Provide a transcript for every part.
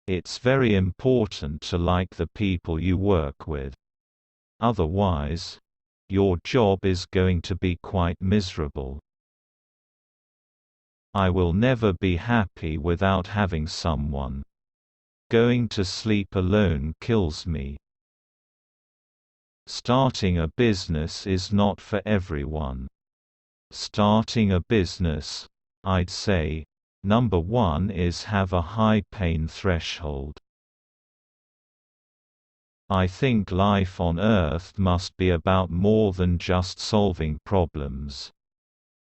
It's very important to like the people you work with. Otherwise, your job is going to be quite miserable. I will never be happy without having someone. Going to sleep alone kills me. Starting a business is not for everyone. Starting a business, I'd say, number one is have a high pain threshold. I think life on Earth must be about more than just solving problems.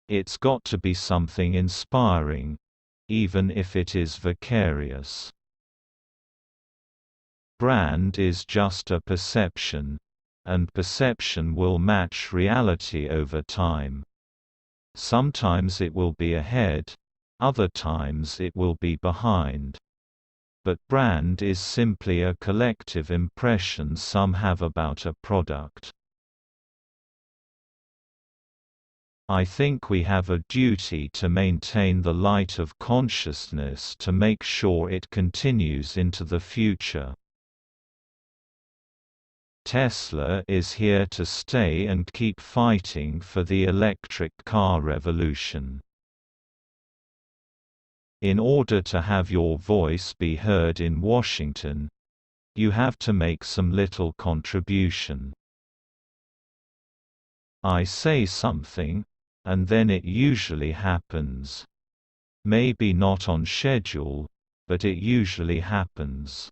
It's got to be something inspiring, even if it is vicarious. Brand is just a perception, and perception will match reality over time. Sometimes it will be ahead, other times it will be behind. But brand is simply a collective impression some have about a product. I think we have a duty to maintain the light of consciousness to make sure it continues into the future. Tesla is here to stay and keep fighting for the electric car revolution. In order to have your voice be heard in Washington, you have to make some little contribution. I say something, and then it usually happens. Maybe not on schedule, but it usually happens.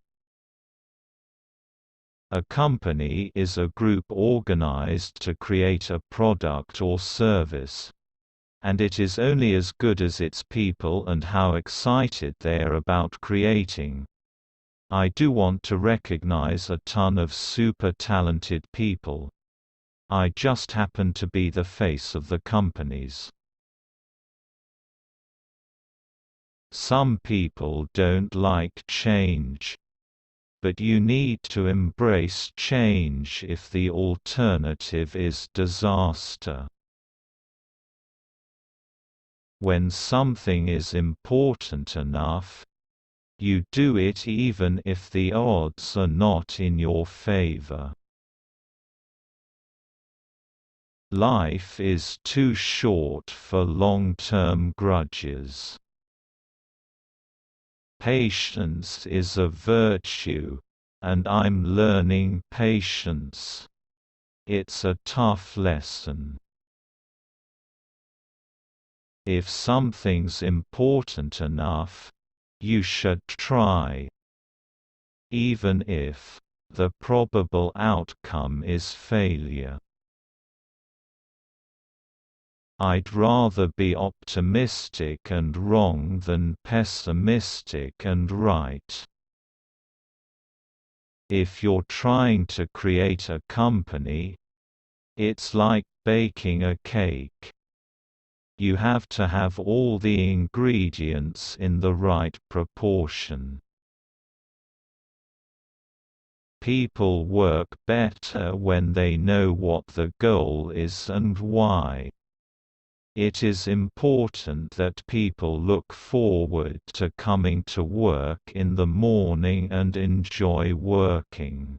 A company is a group organized to create a product or service. And it is only as good as its people and how excited they are about creating. I do want to recognize a ton of super talented people. I just happen to be the face of the companies. Some people don't like change. But you need to embrace change if the alternative is disaster. When something is important enough, you do it even if the odds are not in your favor. Life is too short for long-term grudges. Patience is a virtue, and I'm learning patience. It's a tough lesson. If something's important enough, you should try. Even if the probable outcome is failure. I'd rather be optimistic and wrong than pessimistic and right. If you're trying to create a company, it's like baking a cake. You have to have all the ingredients in the right proportion. People work better when they know what the goal is and why. It is important that people look forward to coming to work in the morning and enjoy working.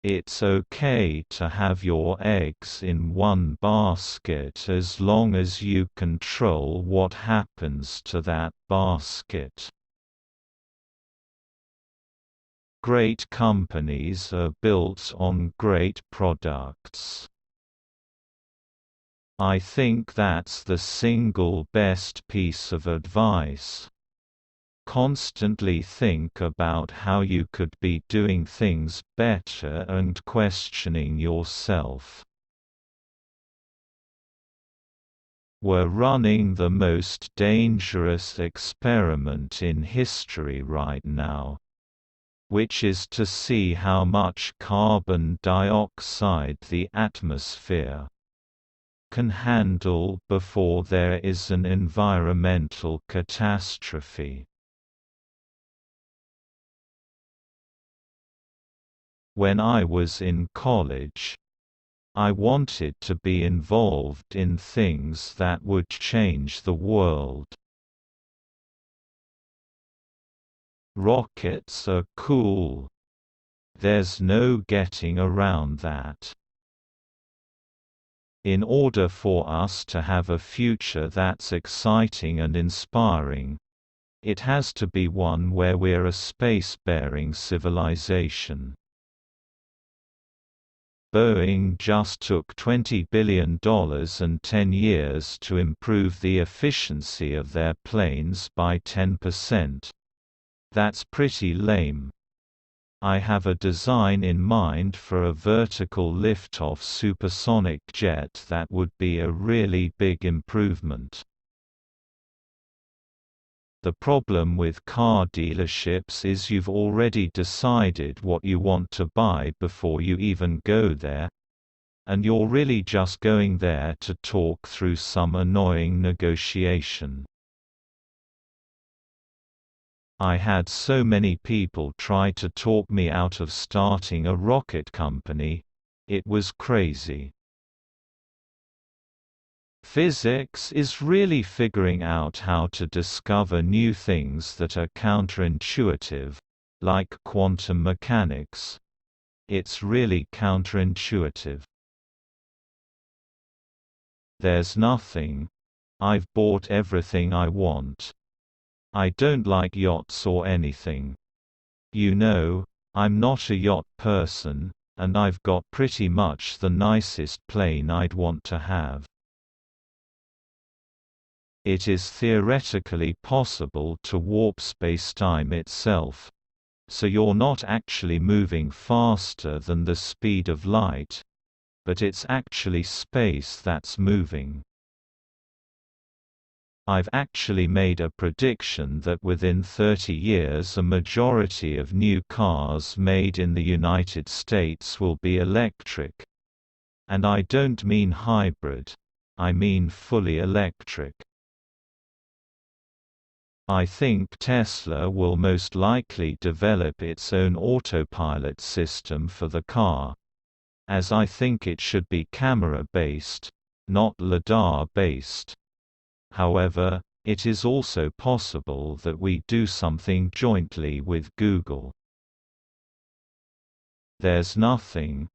It's okay to have your eggs in one basket as long as you control what happens to that basket. Great companies are built on great products. I think that's the single best piece of advice. Constantly think about how you could be doing things better and questioning yourself. We're running the most dangerous experiment in history right now, which is to see how much carbon dioxide the atmosphere can handle before there is an environmental catastrophe. When I was in college, I wanted to be involved in things that would change the world. Rockets are cool. There's no getting around that. In order for us to have a future that's exciting and inspiring, it has to be one where we're a space-bearing civilization. Boeing just took $20 billion and 10 years to improve the efficiency of their planes by 10%. That's pretty lame. I have a design in mind for a vertical liftoff supersonic jet that would be a really big improvement. The problem with car dealerships is you've already decided what you want to buy before you even go there, and you're really just going there to talk through some annoying negotiation. I had so many people try to talk me out of starting a rocket company. It was crazy. Physics is really figuring out how to discover new things that are counterintuitive, like quantum mechanics. It's really counterintuitive. There's nothing. I've bought everything I want. I don't like yachts or anything. You know, I'm not a yacht person, and I've got pretty much the nicest plane I'd want to have. It is theoretically possible to warp spacetime itself. So you're not actually moving faster than the speed of light, but it's actually space that's moving. I've actually made a prediction that within 30 years a majority of new cars made in the United States will be electric. And I don't mean hybrid. I mean fully electric. I think Tesla will most likely develop its own autopilot system for the car, as I think it should be camera-based, not LiDAR-based. However, it is also possible that we do something jointly with Google. There's nothing.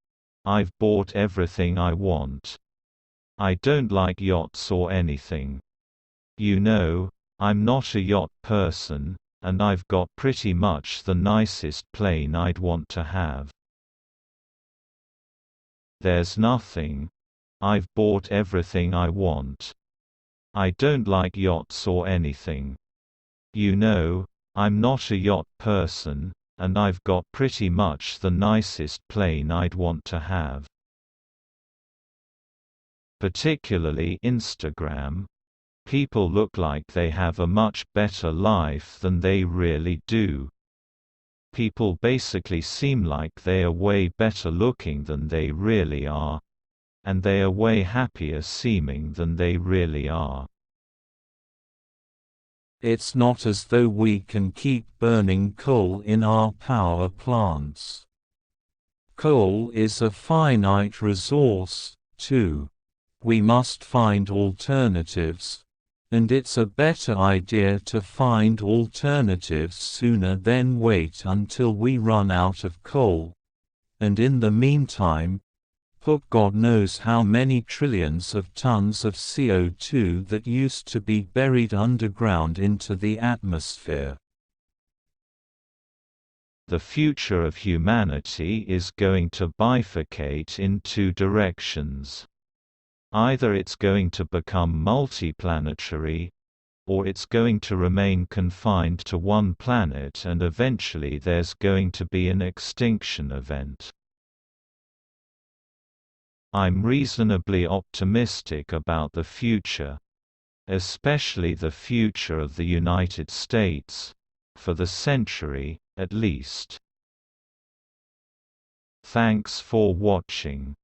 I've bought everything I want. I don't like yachts or anything. You know, I'm not a yacht person, and I've got pretty much the nicest plane I'd want to have. There's nothing. I've bought everything I want. I don't like yachts or anything. You know, I'm not a yacht person, and I've got pretty much the nicest plane I'd want to have. Particularly Instagram. People look like they have a much better life than they really do. People basically seem like they are way better looking than they really are. And they are way happier seeming than they really are. It's not as though we can keep burning coal in our power plants. Coal is a finite resource, too. We must find alternatives. And it's a better idea to find alternatives sooner than wait until we run out of coal. And in the meantime, put God knows how many trillions of tons of CO2 that used to be buried underground into the atmosphere. The future of humanity is going to bifurcate in two directions. Either it's going to become multiplanetary, or it's going to remain confined to one planet and eventually there's going to be an extinction event. I'm reasonably optimistic about the future. Especially the future of the United States. For the century, at least. Thanks for watching.